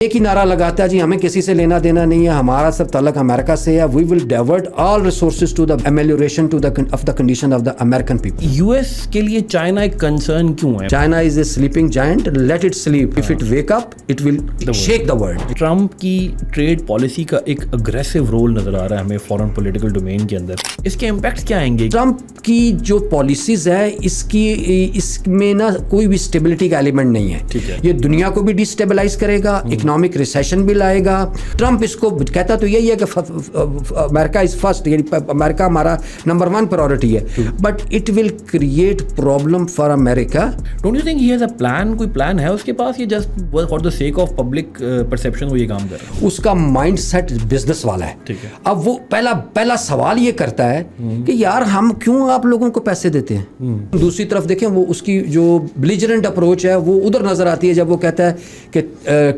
ایک ہی نعرہ لگاتا ہے جی ہمیں کسی سے لینا دینا نہیں ہے, ہمارا سب تعلق امریکہ سے ہے. We will divert all resources to the amelioration of the condition of the American people. U S کے لیے چائنا ایک کنسرن کیوں ہے؟ China is a sleeping giant, let it sleep, if it wake up it will shake the world. Trump کی trade policy کا ایک aggressive role نظر آ رہا ہے ہمیں فورن پولیٹیکل ڈومین کے اندر. اس کے امپیکٹس کیا آئیں گے؟ ٹرمپ کی جو پالیسیز ہے اس میں نا کوئی بھی اسٹیبلٹی کا ایلیمنٹ نہیں ہے. یہ دنیا کو بھی ڈیسٹیبلائز کرے گا, اکنامک ریسیشن بھی لائے گا. ٹرمپ اس کو کہتا تو یہی ہے کہ امریکہ از فرسٹ, یعنی امریکہ ہمارا نمبر 1 پرائورٹی ہے, but it will create problem for America. Don't you think he has a plan? کوئی پلان ہے اس کے پاس, یہ just for the sake of public perception وہ یہ کام کر رہا ہے؟ اس کا مائنڈ سیٹ بزنس والا ہے. اب وہ پہلا سوال یہ کرتا ہے کہ یار ہم کیوں آپ لوگوں کو پیسے دیتے ہیں. دوسری طرف دیکھیں وہ اس کی جو بلیجرنٹ اپروچ ہے وہ ادھر نظر آتی ہے جب وہ کہتا ہے کہ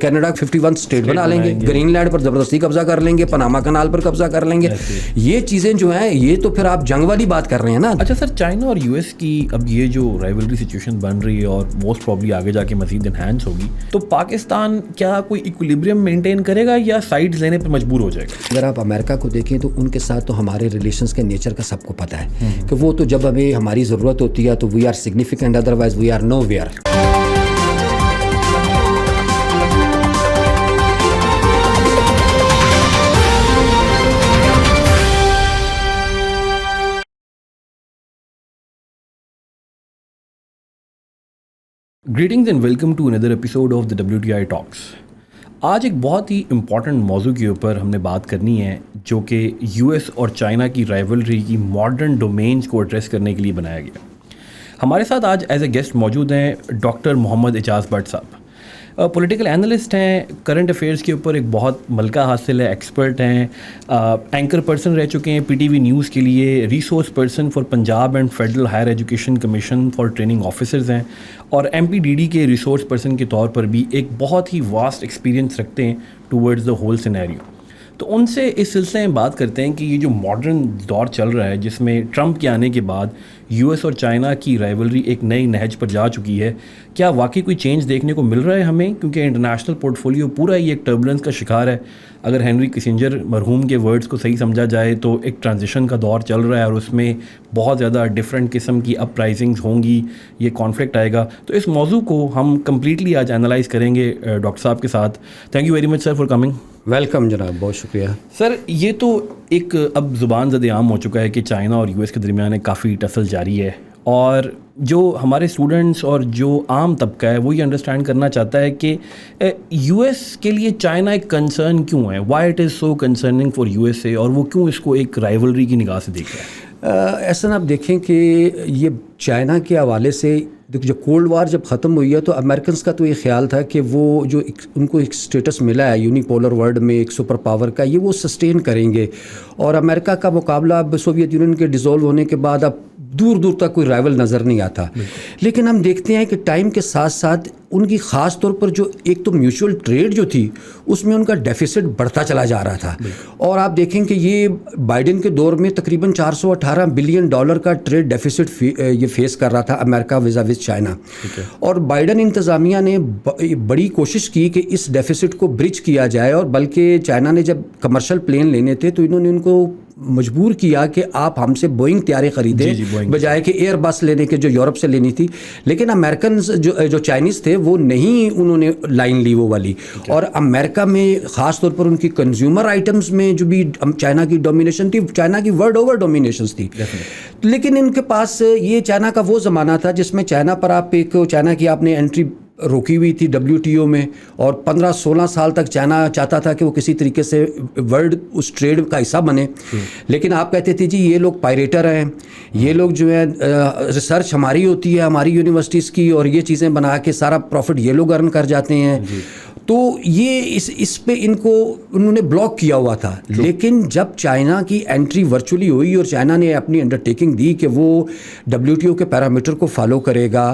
کینیڈا 51 اسٹیٹ بنا لیں گے, گرین لینڈ پر زبردستی قبضہ کر لیں گے, پاناما کنال پر قبضہ کر لیں گے. یہ چیزیں جو ہیں یہ تو پھر آپ جنگ والی بات کر رہے ہیں نا. اچھا سر, چائنا اور یو ایس کی اب یہ جو رائیولری سچویشن بن رہی ہے اور موسٹ پرابلی آگے جا کے مزید انہینس ہوگی, تو پاکستان کیا کوئی ایکولیبریم مینٹین کرے گا یا سائڈز لینے پر مجبور ہو جائے گا؟ اگر آپ امریکہ کو دیکھیں تو ان کے ساتھ تو ہمارے ریلیشنز کے نیچر کا سب کو پتہ ہے کہ وہ تو جب ہمیں ہماری ضرورت ہوتی ہے تو we are significant, otherwise we are nowhere. Greetings and welcome to another episode of the WTI talks. آج ایک بہت ہی امپورٹنٹ موضوع کے اوپر ہم نے بات کرنی ہے جو کہ یو ایس اور چائنا کی رائیولری کی ماڈرن ڈومینز کو ایڈریس کرنے کے لیے بنایا گیا. ہمارے ساتھ آج ایز اے گیسٹ موجود ہیں ڈاکٹر محمد اعجاز بٹ صاحب. پولیٹیکل اینالسٹ ہیں, کرنٹ افیئرس کے اوپر ایک بہت ملکہ حاصل ہے, ایکسپرٹ ہیں, اینکر پرسن رہ چکے ہیں PTV نیوز کے لیے, resource person for Punjab and federal higher education commission for training officers ہیں, اور MPDD کے ریسورس پرسن کے طور پر بھی ایک بہت ہی واسٹ ایکسپیرینس رکھتے ہیں ٹورڈز دا ہول سینیریو. تو ان سے اس سلسلے میں بات کرتے ہیں کہ یہ جو ماڈرن دور چل رہا ہے جس میں ٹرمپ کے آنے کے بعد یو ایس اور چائنا کی رائیولری ایک نئی نہج پر جا چکی ہے, کیا واقعی کوئی چینج دیکھنے کو مل رہا ہے ہمیں؟ کیونکہ انٹرنیشنل پورٹ فولیو پورا ہی ایک ٹربولنس کا شکار ہے. اگر ہینری کسنجر مرحوم کے ورڈز کو صحیح سمجھا جائے تو ایک ٹرانزیشن کا دور چل رہا ہے اور اس میں بہت زیادہ ڈفرینٹ قسم کی اپ رائزنگز ہوں گی, یہ کانفلکٹ آئے گا. تو اس موضوع کو ہم کمپلیٹلی آج انالائز کریں گے ڈاکٹر صاحب کے ساتھ. Thank you very much sir for coming. Welcome جناب, بہت شکریہ. سر یہ تو ایک اب زبان زد عام ہو چکا ہے کہ چائنا اور یو ایس کے درمیان کافی ٹسل جاری ہے, اور جو ہمارے اسٹوڈنٹس اور جو عام طبقہ ہے وہ یہ انڈرسٹینڈ کرنا چاہتا ہے کہ یو ایس کے لیے چائنا ایک کنسرن کیوں ہے, why it is so concerning for U S A, اور وہ کیوں اس کو ایک رائیولری کی نگاہ سے دیکھ رہا ہے. ایسا آپ دیکھیں کہ یہ چائنا کے حوالے سے جو کولڈ وار جب ختم ہوئی ہے تو امریکنس کا تو یہ خیال تھا کہ وہ جو ان کو ایک اسٹیٹس ملا ہے یونی پولر ورلڈ میں ایک سپر پاور کا, یہ وہ سسٹین کریں گے, اور امریکہ کا مقابلہ اب سوویت یونین کے ڈیزولو ہونے کے بعد اب دور دور تک کوئی رائیول نظر نہیں آتا. لیکن ہم دیکھتے ہیں کہ ٹائم کے ساتھ ساتھ ان کی خاص طور پر جو ایک تو میوچول ٹریڈ جو تھی اس میں ان کا ڈیفیسٹ بڑھتا چلا جا رہا تھا, اور آپ دیکھیں کہ یہ بائیڈن کے دور میں تقریباً $418 بلین کا ٹریڈ ڈیفیسٹ یہ فیس کر رہا تھا امریکہ ویزاویز چائنا. اور بائیڈن انتظامیہ نے بڑی کوشش کی کہ اس ڈیفیسٹ کو برج کیا جائے, اور بلکہ چائنا نے جب کمرشل پلین لینے تھے تو انہوں نے ان کو مجبور کیا کہ آپ ہم سے بوئنگ طیارے خریدیں بجائے کہ ایئر بس لینے کے جو یورپ سے لینی تھی. لیکن امریکنز جو چائنیز تھے وہ نہیں, انہوں نے لائن لی وہ والی. اور امریکہ میں خاص طور پر ان کی کنزیومر آئٹمز میں جو بھی چائنا کی ڈومینیشن تھی, چائنا کی ورلڈ اوور ڈومینیشنز تھی. لیکن ان کے پاس یہ چائنا کا وہ زمانہ تھا جس میں چائنا پر چائنا کی آپ نے انٹری روکی ہوئی تھی WTO میں, اور 15-16 سال تک چائنا چاہتا تھا کہ وہ کسی طریقے سے ورلڈ اس ٹریڈ کا حصہ بنے. لیکن آپ کہتے تھے جی یہ لوگ پائریٹر ہیں, یہ لوگ جو ہے ریسرچ ہماری ہوتی ہے ہماری یونیورسٹیز کی, اور یہ چیزیں بنا کے سارا پروفٹ یہ لوگ ارن کر جاتے ہیں. تو یہ اس پہ ان کو انہوں نے بلاک کیا ہوا تھا. لیکن جب چائنا کی انٹری ورچولی ہوئی اور چائنا نے اپنی انڈرٹیکنگ دی کہ وہ WTO کے پیرامیٹر کو فالو کرے گا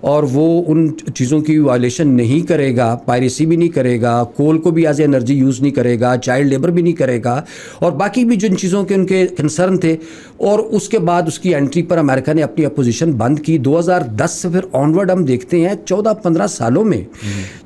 اور وہ ان چیزوں کی وائلیشن نہیں کرے گا, پائریسی بھی نہیں کرے گا, کول کو بھی ایز اے انرجی یوز نہیں کرے گا, چائلڈ لیبر بھی نہیں کرے گا, اور باقی بھی جن چیزوں کے ان کے کنسرن تھے, اور اس کے بعد اس کی انٹری پر امریکہ نے اپنی اپوزیشن بند کی. 2010 سے پھر آنورڈ ہم دیکھتے ہیں 14-15 سالوں میں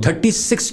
36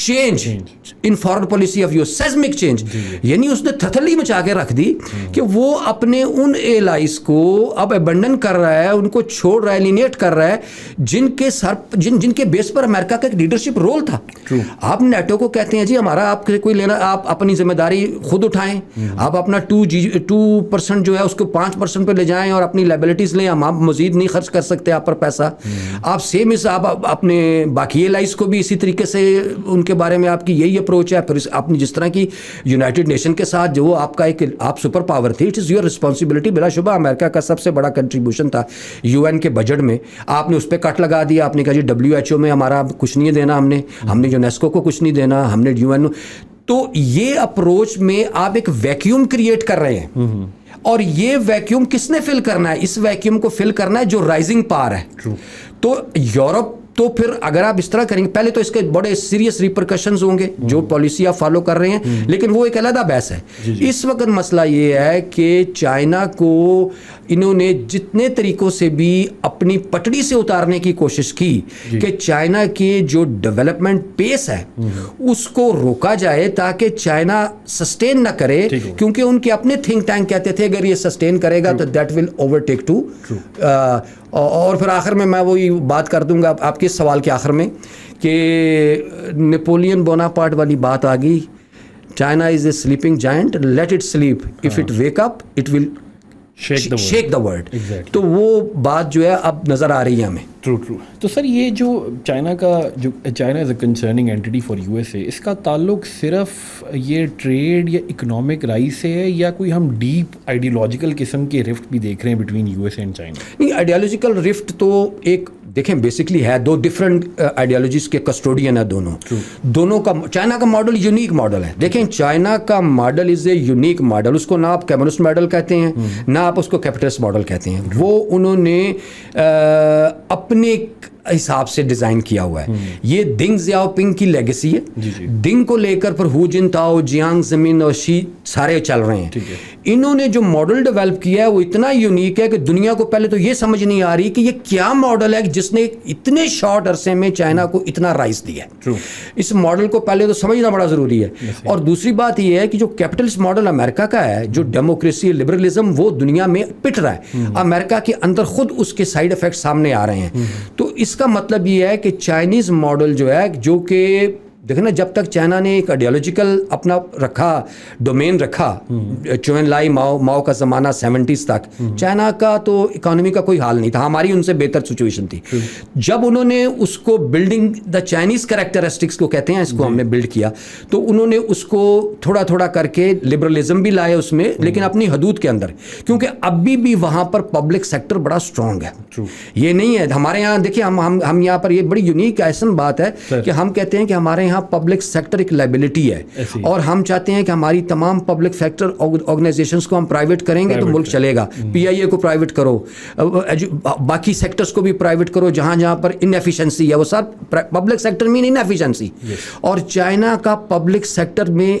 change in foreign policy of you seismic change, یعنی اس نے تھتلی مچا کے رکھ دی کہ وہ اپنے ان ایلائز کو اب ابنڈن کر رہا ہے, ان کو چھوڑ رہا ہے, لینیٹ کر رہا ہے, جن کے بیس پر امریکہ کا ایک لیڈرشپ رول تھا. آپ نیٹو کو کہتے ہیں جی ہمارا آپ کوئی لینا, آپ اپنی ذمہ داری خود اٹھائیں, آپ اپنا 2% جو ہے اس کو 5% پہ لے جائیں اور اپنی لائبلٹیز لیں, ہم آپ مزید نہیں خرچ کر سکتے آپ پر پیسہ. آپ سیم اس آپ اپنے باقی ایلائز کو بھی اسی طریقے سے ان کے بارے میں آپ کی یہی اپروچ ہے. پھر اپنی جس طرح کی یونائٹڈ نیشن کے ساتھ جو آپ کا ایک آپ سپر پاور تھی, اٹ از یور رسپانسبلٹی. بلا شبہ امریکہ کا سب سے بڑا کنٹریبیوشن تھا UN کے بجٹ میں, آپ نے اس پہ کٹ لگا دیا, آپ نے کہا جی WHO میں ہمارا کچھ نہیں دینا, ہم نے UNESCO کو کچھ نہیں دینا, ہم نے UN. تو یہ اپروچ میں آپ ایک ویکیوم کریٹ کر رہے ہیں, اور یہ ویکیوم کس نے فل کرنا ہے؟ اس ویکیوم کو فل کرنا ہے جو رائزنگ پاور ہے. تو یورپ, تو پھر اگر آپ اس طرح کریں گے, پہلے تو اس کے بڑے سیریس ریپرکشنز ہوں گے جو پالیسی آپ فالو کر رہے ہیں, لیکن وہ ایک علیحدہ بحث ہے. اس وقت مسئلہ یہ ہے کہ چائنا کو انہوں نے جتنے طریقوں سے بھی اپنی پٹڑی سے اتارنے کی کوشش کی کہ چائنا کے جو ڈیولپمنٹ پیس ہے اس کو روکا جائے تاکہ چائنا سسٹین نہ کرے, کیونکہ ان کے اپنے تھنک ٹینک کہتے تھے اگر یہ سسٹین کرے گا تو دیٹ ول اوورٹیک ٹو. اور پھر آخر میں وہی بات کر دوں گا آپ کے سوال کے آخر میں کہ نیپولین بوناپارٹ والی بات آ گئی, China is a sleeping giant, let it sleep, if it wake up it will shake the world. تو وہ بات جو ہے اب نظر آ رہی ہے ہمیں. ٹرو. تو سر یہ جو China is a concerning entity for USA, اس کا تعلق صرف یہ ٹریڈ یا اکنامک رائز سے ہے, یا کوئی ہم ڈیپ آئیڈیالوجیکل قسم کے رفٹ بھی دیکھ رہے ہیں بٹوین USA اینڈ چائنا؟ نہیں, آئیڈیالوجیکل رفٹ تو ایک دیکھیں بیسکلی ہے, دو ڈفرینٹ آئیڈیالوجیز کے کسٹوڈین ہیں دونوں کا. چائنا کا ماڈل یونیک ماڈل ہے. دیکھیں چائنا کا model is a unique model, اس کو نہ آپ کمیونسٹ ماڈل کہتے ہیں نہ آپ اس کو کیپٹلسٹ ماڈل کہتے ہیں. وہ انہوں نے اپنے حساب سے ڈیزائن کیا ہوا ہے. یہ دنگ زیاؤ پنگ کی لیگیسی ہے. دنگ کو لے کر پھر ہو جن تاؤ, جیانگ زمین اور شی سارے چل رہے ہیں. انہوں نے جو ماڈل ڈیولپ کیا ہے وہ اتنا یونیک ہے کہ دنیا کو پہلے تو یہ سمجھ نہیں آ رہی کہ یہ کیا ماڈل ہے جس نے اتنے شارٹ عرصے میں چائنا کو اتنا رائز دیا ہے. اس ماڈل کو پہلے تو سمجھنا بڑا ضروری ہے. اور دوسری بات یہ ہے کہ جو کیپٹلسٹ ماڈل امریکہ کا ہے, جو ڈیموکریسی لبرلزم, وہ دنیا میں پٹ رہا ہے. امریکہ کے اندر خود اس کے سائیڈ افیکٹ سامنے آ رہے ہیں. تو اس کا مطلب یہ ہے کہ چائنیز ماڈل جو ہے, جو کہ دیکھیں نا, جب تک چائنا نے ایک آئیڈیالوجیکل اپنا ڈومین رکھا, چوین لائی ماؤ کا زمانہ 70s تک, چائنا کا تو اکانومی کا کوئی حال نہیں تھا, ہماری ان سے بہتر سچویشن تھی. جب انہوں نے اس کو بلڈنگ دا چائنیز کریکٹرسٹکس کو کہتے ہیں, اس کو ہم نے بلڈ کیا, تو انہوں نے اس کو تھوڑا تھوڑا کر کے لبرلزم بھی لائے اس میں, لیکن اپنی حدود کے اندر, کیونکہ ابھی بھی وہاں پر پبلک سیکٹر بڑا اسٹرانگ ہے. یہ نہیں ہے ہمارے یہاں, دیکھیں ہم یہاں پر یہ بڑی یونیک ایسن بات ہے کہ ہم کہتے ہیں کہ ہمارے یہاں پبلک سیکٹر ایک لائبلٹی ہے, اور ہم چاہتے ہیں کہ ہماری تمام پبلک سیکٹر آرگنائزیشنز کو ہم پرائیویٹ کریں گے تو ملک چلے گا. PIA کو پرائیویٹ کرو, باقی سیکٹرز کو بھی پرائیویٹ کرو, جہاں پر انیفیشنسی ہے وہ سب پبلک سیکٹر میں انیفیشنسی. اور چائنا کا پبلک سیکٹر میں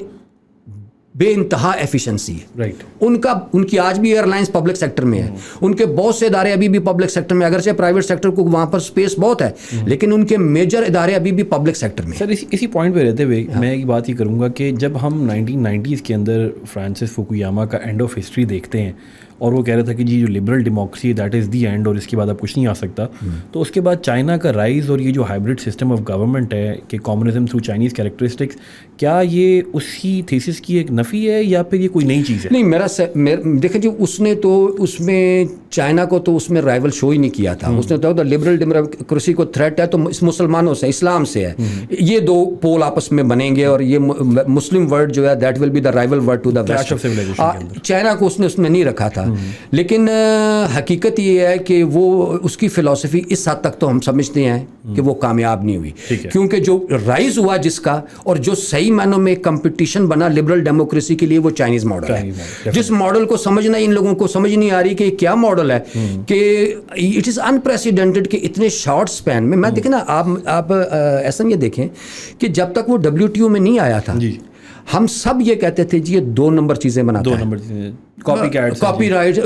بے انتہا ایفیشنسی ہے. ان کی آج بھی ایئر لائنس پبلک سیکٹر میں ہے, ان کے بہت سے ادارے ابھی بھی پبلک سیکٹر میں, اگرچہ پرائیویٹ سیکٹر کو وہاں پر اسپیس بہت ہے, لیکن ان کے میجر ادارے ابھی بھی پبلک سیکٹر میں. سر اسی پوائنٹ پہ رہتے ہوئے میں ایک بات ہی کروں گا کہ جب ہم 1990s کے اندر فرانسس فوکویاما کا اینڈ آف ہسٹری دیکھتے ہیں, اور وہ کہہ رہا تھا کہ جی جو liberal democracy that is the end, اور اس کے بعد اب کچھ نہیں آ سکتا, تو اس کے بعد چائنا کا رائز اور یہ جو ہائبرڈ سسٹم آف گورنمنٹ ہے کہ کمیونزم تھرو چائنیز کیریکٹرسٹکس, کیا یہ اسی تھیسس کی ایک نفی ہے یا پھر یہ کوئی نئی چیز ہے؟ نہیں, دیکھیں جی اس نے تو اس میں چائنا کو تو اس میں رائیول شو ہی نہیں کیا تھا. اس نے تو لبرل ڈیموکریسی کو تھریٹ ہے تو مسلمانوں سے, اسلام سے ہے, یہ دو پول آپس میں بنیں گے, اور یہ مسلم ورڈ جو ہے that will be the rival world to the West. China کو اس نے نہیں رکھا تھا, لیکن حقیقت یہ ہے کہ وہ اس کی فلسفی اس حد تک تو ہم سمجھتے ہیں کہ وہ کامیاب نہیں ہوئی, کیونکہ جو رائز ہوا جس کا اور جو صحیح معنوں میں کمپٹیشن بنا لبرل ڈیموکریسی کے لیے وہ چائنیز ماڈل ہے. جس ماڈل کو سمجھنا ان لوگوں کو سمجھ نہیں آ رہی کہ کیا ماڈل ہے, کہ اٹ از انپریسیڈنٹڈ کہ اتنے شارٹ سپین میں دیکھیں نا, آپ ایسا یہ دیکھیں کہ جب تک وہ WTO میں نہیں آیا تھا, ہم سب یہ کہتے تھے جی یہ 2 نمبر چیزیں بناتا ہے, 2 نمبر چیزیں کاپی رائٹ.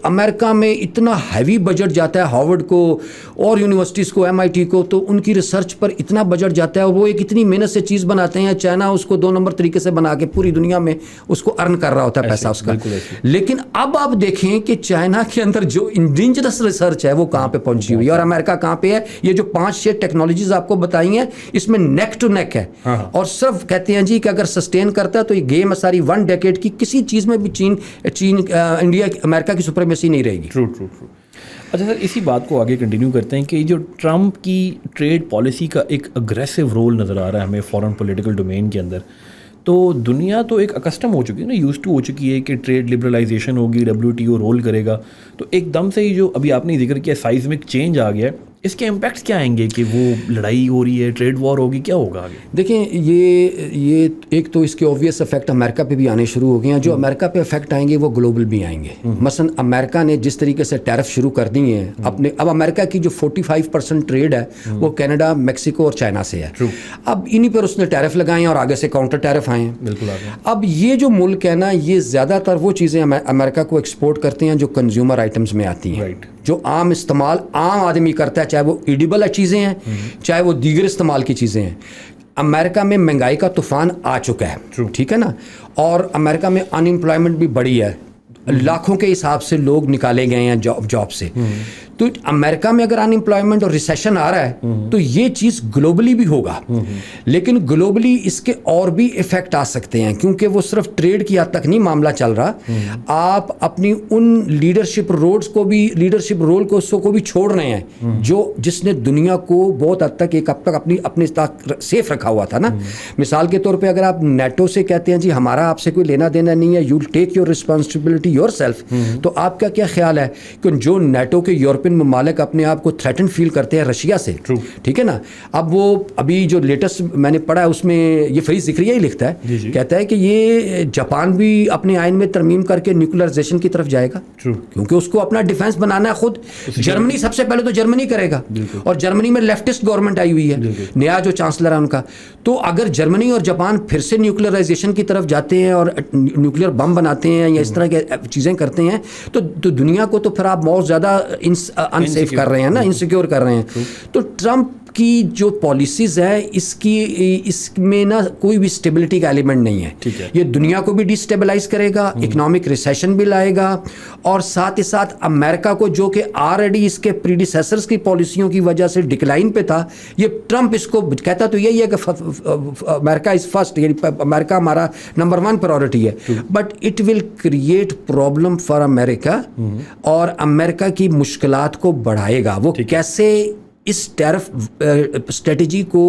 امریکہ میں اتنا ہیوی بجٹ جاتا ہے ہارورڈ کو اور یونیورسٹیز کو, MIT کو, تو ان کی ریسرچ پر اتنا بجٹ جاتا ہے اور وہ ایک اتنی محنت سے چیز بناتے ہیں. چائنا اس کو 2 نمبر طریقے سے بنا کے پوری دنیا میں اس کو ارن کر رہا ہوتا ہے پیسہ اس کا. لیکن اب آپ دیکھیں کہ چائنا کے اندر جو انڈینجرس ریسرچ ہے وہ کہاں پہ پہنچی ہوئی ہے اور امریکہ کہاں پہ ہے. یہ جو 5-6 ٹیکنالوجیز آپ کو بتائی ہیں اس میں نیک ٹو نیک ہے, اور صرف کہتے ہیں جی کہ اگر سسٹین کرتا ہے تو یہ گیم ہے ساری 1 ڈیکیڈ کی. کسی چیز میں بھی چین انڈیا امریکہ کی سپریمیسی نہیں رہے گی. ٹرو. اچھا سر, اسی بات کو آگے کنٹینیو کرتے ہیں کہ جو ٹرمپ کی ٹریڈ پالیسی کا ایک اگریسو رول نظر آ رہا ہے ہمیں فورن پولیٹیکل ڈومین کے اندر, تو دنیا تو ایک اکسٹم ہو چکی ہے نا, یوز ٹو ہو چکی ہے کہ ٹریڈ لبرلائزیشن ہوگی, WTO رول کرے گا, تو ایک دم سے ہی جو ابھی آپ نے ذکر کیا سائزمک چینج آ گیا ہے, اس کے امپیکٹس کیا آئیں گے کہ وہ لڑائی ہو رہی ہے, ٹریڈ وار ہوگی, کیا ہوگا آگے؟ دیکھیں یہ ایک تو اس کے اوبویس افیکٹ امریکہ پہ بھی آنے شروع ہو گئے ہیں. جو امریکہ پہ افیکٹ آئیں گے وہ گلوبل بھی آئیں گے. مثلا امریکہ نے جس طریقے سے ٹیرف شروع کر دی ہیں اپنے, اب امریکہ کی جو 45% ٹریڈ ہے وہ کینیڈا, میکسیکو اور چائنا سے ہے. اب انہی پر اس نے ٹیرف لگائے ہیں اور آگے سے کاؤنٹر ٹیرف آئے ہیں. بالکل. اب یہ جو ملک ہے نا, یہ زیادہ تر وہ چیزیں امریکہ کو ایکسپورٹ کرتے ہیں جو کنزیومر آئٹمز میں آتی ہیں, جو عام استعمال عام آدمی کرتا ہے, چاہے وہ ایڈیبل چیزیں ہیں چاہے وہ دیگر استعمال کی چیزیں ہیں. امریکہ میں مہنگائی کا طوفان آ چکا ہے, ٹھیک ہے نا, اور امریکہ میں ان امپلائمنٹ بھی بڑی ہے, لاکھوں کے حساب سے لوگ نکالے گئے ہیں جاب سے. تو امریکہ میں اگر ان امپلائمنٹ اور ریسیشن آ رہا ہے تو یہ چیز گلوبلی بھی ہوگا, لیکن گلوبلی اس کے اور بھی ایفیکٹ آ سکتے ہیں, کیونکہ وہ صرف ٹریڈ کی حد تک نہیں معاملہ چل رہا. آپ اپنی ان لیڈرشپ رول کو بھی چھوڑ رہے ہیں جس نے دنیا کو بہت حد تک ایک اب تک اپنے سیف رکھا ہوا تھا نا. مثال کے طور پہ اگر آپ نیٹو سے کہتے ہیں جی ہمارا آپ سے کوئی لینا دینا نہیں ہے, you take your responsibility your self, تو آپ کا کیا خیال ہے کہ جو نیٹو کے یورپین ممالک اپنے آپ کو تھریٹن فیل کرتے ہیں رشیا سے, ٹھیک ہے نا, اب وہ ابھی جو لیٹسٹ میں نے پڑھا ہے اس میں یہ فریز ذکریہ ہی لکھتا ہے, کہتا ہے کہ یہ جاپان بھی اپنے آئین میں ترمیم کر کے نیوکلرائزیشن کی طرف جائے گا, کیونکہ اس کو اپنا ڈیفنس بنانا ہے خود. جرمنی سب سے پہلے تو جرمنی کرے گا, اور جرمنی میں لیفٹسٹ گورنمنٹ آئی ہوئی ہے, نیا جو چانسلر ہے ان کا. تو اگر جرمنی اور جاپان پھر سے نیوکلرائزیشن کی طرف جاتے ہیں اور نیوکلیر بم بناتے ہیں یا اس طرح کی چیزیں کرتے ہیں تو دنیا کو تو پھر آپ بہت زیادہ انسیف کر رہے ہیں نا, انسیکیور کر رہے ہیں. تو ٹرمپ کی جو پالیسیز ہے اس میں نا کوئی بھی اسٹیبلٹی کا ایلیمنٹ نہیں ہے. یہ دنیا کو بھی ڈی اسٹیبلائز کرے گا, اکنامک ریسیشن بھی لائے گا, اور ساتھ ہی ساتھ امریکہ کو جو کہ آلریڈی اس کے پریڈیسیسرز کی پالیسیوں کی وجہ سے ڈکلائن پہ تھا, یہ ٹرمپ اس کو کہتا تو یہی ہے کہ امریکہ از فرسٹ, یعنی امریکہ ہمارا نمبر 1 پرائورٹی ہے, but it will create problem for America, اور امریکہ کی مشکلات کو بڑھائے گا. وہ کیسے اس ٹیرف اسٹریٹجی کو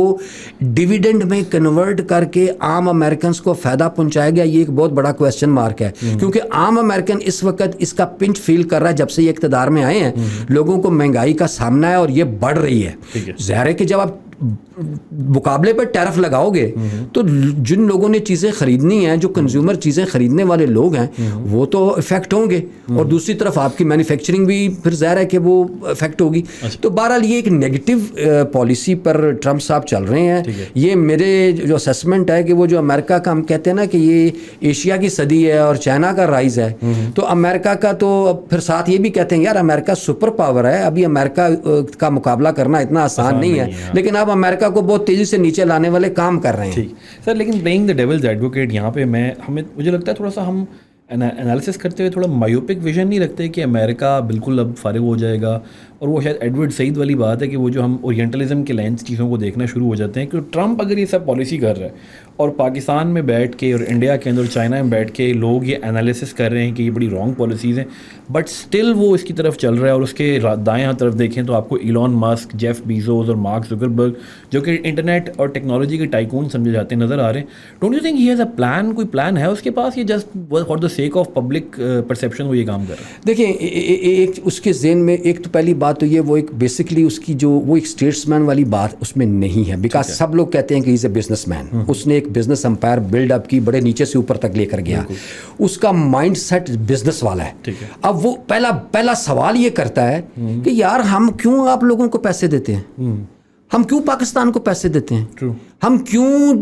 ڈیویڈنڈ میں کنورٹ کر کے عام امریکنز کو فائدہ پہنچائے گا, یہ ایک بہت بڑا کویسچن مارک ہے. کیونکہ عام امریکن اس وقت اس کا پنچ فیل کر رہا ہے جب سے یہ اقتدار میں آئے ہیں. لوگوں کو مہنگائی کا سامنا ہے اور یہ بڑھ رہی ہے. ظاہر ہے کہ جب آپ مقابلے پر ٹیرف لگاؤ گے تو جن لوگوں نے چیزیں خریدنی ہیں, جو کنزیومر چیزیں خریدنے والے لوگ ہیں, وہ تو افیکٹ ہوں گے, اور دوسری طرف آپ کی مینوفیکچرنگ بھی پھر ظاہر ہے کہ وہ افیکٹ ہوگی. تو بہرحال یہ ایک نیگیٹو پالیسی پر ٹرمپ صاحب چل رہے ہیں. یہ میرے جو اسیسمنٹ ہے کہ وہ جو امریکہ کا ہم کہتے ہیں نا کہ یہ ایشیا کی صدی ہے اور چائنا کا رائز ہے, تو امریکہ کا تو پھر ساتھ یہ بھی کہتے ہیں یار امریکہ سپر پاور ہے, ابھی امریکہ کا مقابلہ کرنا اتنا آسان نہیں ہے, لیکن اب امریکہ کو بہت تیزی سے نیچے لانے والے کام کر رہے ہیں. ٹھیک سر, لیکن پلئنگ دا ڈیولز ایڈوکیٹ یہاں پہ مجھے لگتا ہے تھوڑا سا ہم انالیسس کرتے ہوئے تھوڑا مایوپک ویژن نہیں رکھتے کہ امریکہ بالکل اب فارغ ہو جائے گا, اور وہ شاید ایڈورڈ سعید والی بات ہے کہ وہ جو ہم اورینٹلزم کے لینس چیزوں کو دیکھنا شروع ہو جاتے ہیں کہ ٹرمپ اگر یہ سب پالیسی کر رہا ہے اور پاکستان میں بیٹھ کے اور انڈیا کے اندر چائنا میں بیٹھ کے لوگ یہ انالیسس کر رہے ہیں کہ یہ بڑی رانگ پالیسیز ہیں, بٹ اسٹل وہ اس کی طرف چل رہا ہے. اور اس کے دائیں طرف دیکھیں تو آپ کو ایلون ماسک, جیف بیزوز اور مارک زکربرگ جو کہ انٹرنیٹ اور ٹیکنالوجی کے ٹائکون سمجھے جاتے نظر آ رہے ہیں. Don't you think he has a plan, کوئی پلان ہے اس کے پاس, یہ just for the sake of public perception وہ یہ کام کر رہا ہے؟ دیکھیں ایک اس کے ذہن میں ایک تو پہلی بات تو یہ وہ ایک بیسکلی اس کی جو وہ ایک اسٹیٹس مین والی بات اس میں نہیں ہے, بیکاز سب لوگ کہتے ہیں کہ از اے بزنس مین. اس نے ایک بزنس امپائر بلڈ اپ کی, بڑے نیچے سے اوپر تک لے کر گیا, اس کا مائنڈ سیٹ بزنس والا ہے. اب وہ پہلا سوال یہ کرتا ہے کہ یار ہم کیوں آپ لوگوں کو پیسے دیتے ہیں, ہم کیوں پاکستان کو پیسے دیتے ہیں؟ True. ہم کیوں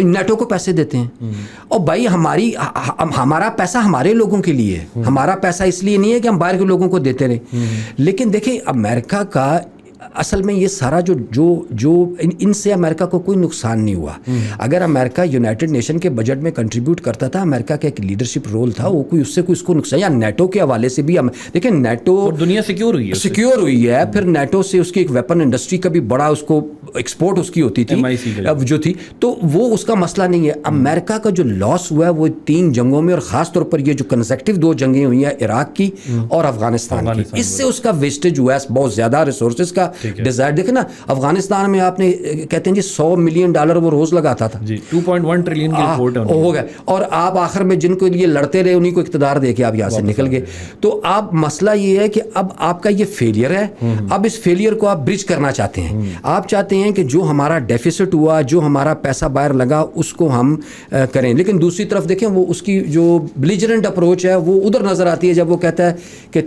نیٹو کو پیسے دیتے ہیں؟ اور بھائی ہمارا پیسہ ہمارے لوگوں کے لیے ہے، ہمارا پیسہ اس لیے نہیں ہے کہ ہم باہر کے لوگوں کو دیتے رہیں. لیکن دیکھیں امریکہ کا اصل میں یہ سارا جو ان سے امریکہ کو کوئی نقصان نہیں ہوا. اگر امریکہ یونائٹڈ نیشن کے بجٹ میں کنٹریبیوٹ کرتا تھا، امریکہ کا ایک لیڈرشپ رول تھا، وہ کوئی اس سے کوئی اس کو نقصان، یا نیٹو کے حوالے سے بھی دیکھیں نیٹو اور دنیا سیکیور ہوئی ہے، سیکیور ہوئی ہے. پھر نیٹو سے اس کی ایک ویپن انڈسٹری کا بھی بڑا اس کو ایکسپورٹ اس کی ہوتی تھی جو تھی، تو وہ اس کا مسئلہ نہیں ہے. امریکہ کا جو لاس ہوا ہے وہ 3 جنگوں میں، اور خاص طور پر یہ جو کنسیکٹیو 2 جنگیں ہوئی ہیں عراق کی اور افغانستان کی، اس سے اس کا ویسٹیج ہوا ہے بہت زیادہ ریسورسز کا ڈیزائر. دیکھیں نا افغانستان میں آپ نے کہتے ہیں جی $100 ملین وہ روز لگاتا تھا، 2.1 ٹریلین کی رپورٹ ہو گئے، اور آپ آخر میں جن کو لیے لڑتے رہے انہیں کو اقتدار دے کے آپ یہاں سے نکل گئے. تو آپ مسئلہ یہ ہے کہ اب آپ کا یہ فیلئر ہے، اب اس فیلئر کو آپ برج کرنا چاہتے ہیں. آپ چاہتے ہیں کہ جو ہمارا ڈیفیسٹ ہوا، جو ہمارا پیسہ باہر لگا، اس کو ہم کریں. لیکن دوسری طرف دیکھیں وہ اس کی جو بلیجرنٹ اپروچ ہے وہ ادھر نظر آتی ہے جب وہ کہتا ہے کہ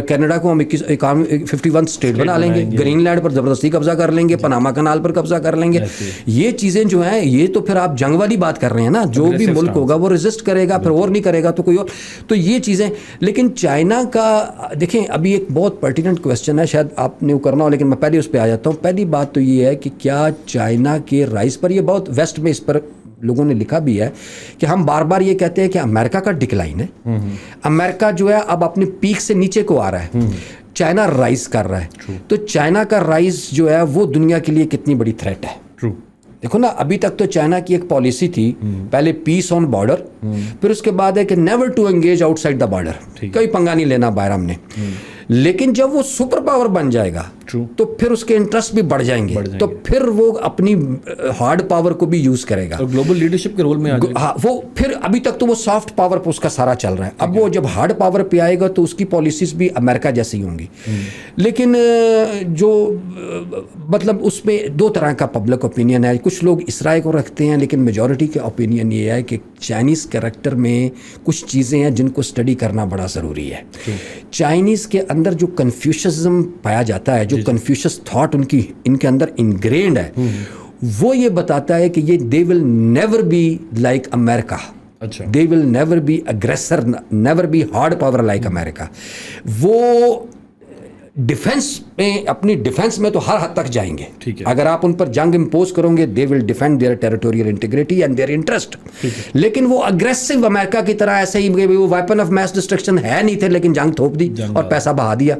کینیڈا کو ہم 51 اسٹیٹ بنا لیں گے، گرین لینڈ پر زبردستی قبضہ کر لیں گے، پاناما کنال پر قبضہ کر لیں گے. یہ چیزیں جو ہیں یہ تو پھر آپ جنگ والی بات کر رہے ہیں نا. جو بھی ملک ہوگا وہ ریزسٹ کرے گا، پھر اور نہیں کرے گا تو کوئی اور. تو یہ چیزیں. لیکن چائنا کا دیکھیں ابھی ایک بہت پرٹیننٹ کویسچن ہے، شاید آپ نے وہ کرنا ہو لیکن میں پہلے اس پہ آ جاتا ہوں. پہلی بات تو یہ ہے کہ کیا چائنا کے رائز پر، یہ بہت ویسٹ میں اس پر لوگوں نے لکھا بھی ہے کہ ہم بار بار یہ کہتے ہیں کہ امریکہ کا ڈکلائن ہے، امریکہ جو ہے اب اپنے پیک سے نیچے کو آ رہا ہے، چائنا رائز کر رہا ہے. تو چائنا کا رائز جو ہے وہ دنیا کے لیے کتنی بڑی تھریٹ ہے. دیکھو نا ابھی تک تو چائنا کی ایک پالیسی تھی، پہلے پیس آن بارڈر، پھر اس کے بعد ہے کہ never to engage outside the border, کوئی پنگا نہیں لینا باہر ہم نے. لیکن جب وہ سپر پاور بن جائے گا تو پھر اس کے انٹرسٹ بھی بڑھ جائیں گے، تو پھر وہ اپنی ہارڈ پاور کو بھی یوز کرے گا، گلوبل لیڈرشپ کے رول میں. ہاں وہ پھر ابھی تک تو وہ سافٹ پاور پہ اس کا سارا چل رہا ہے. اب وہ جب ہارڈ پاور پہ آئے گا تو اس کی پالیسیز بھی امریکہ جیسی ہوں گی. لیکن جو مطلب اس میں 2 طرح کا پبلک اوپینین ہے. کچھ لوگ اس رائے کو رکھتے ہیں، لیکن میجورٹی کا اوپینین یہ ہے کہ چائنیز کریکٹر میں کچھ چیزیں ہیں جن کو اسٹڈی کرنا بڑا ضروری ہے. چائنیز کے اندر جو کنفیوشزم پایا جاتا ہے، جو کنفیوشس تھاٹ ان کے اندر انگرینڈ ہے، وہ یہ بتاتا ہے کہ یہ they will never be like America, they will never be aggressor, never be hard power like America. وہ ڈیفنس میں، اپنی ڈیفنس میں تو ہر حد تک جائیں گے. اگر آپ ان پر جنگ امپوز کرو گے، they will defend their territorial integrity and their interest. لیکن وہ اگریسو امریکہ کی طرح ایسے ہی وہ ویپن آف میس ڈسٹرکشن ہے نہیں تھے، لیکن جنگ تھوپ دی اور پیسہ بہا دیا.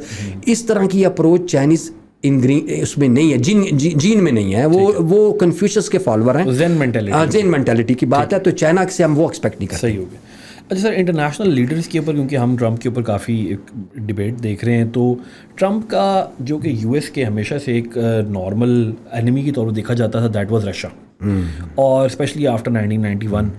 اس طرح کی اپروچ چائنیز اس میں نہیں ہے، جین میں نہیں ہے. وہ کنفیوشس کے فالوور ہیں، زین مینٹیلٹی کی بات ہے. تو چائنا سے ہم وہ ایکسپیکٹ نہیں کرتے. صحیح ہو گیا. اچھا سر، انٹرنیشنل لیڈرز کے اوپر کیونکہ ہم ٹرمپ کے اوپر کافی ایک ڈبیٹ دیکھ رہے ہیں، تو ٹرمپ کا جو کہ یو ایس کے ہمیشہ سے ایک نارمل اینیمی کے طور پر دیکھا جاتا تھا، دیٹ واز رشیا، اور اسپیشلی آفٹر 1991.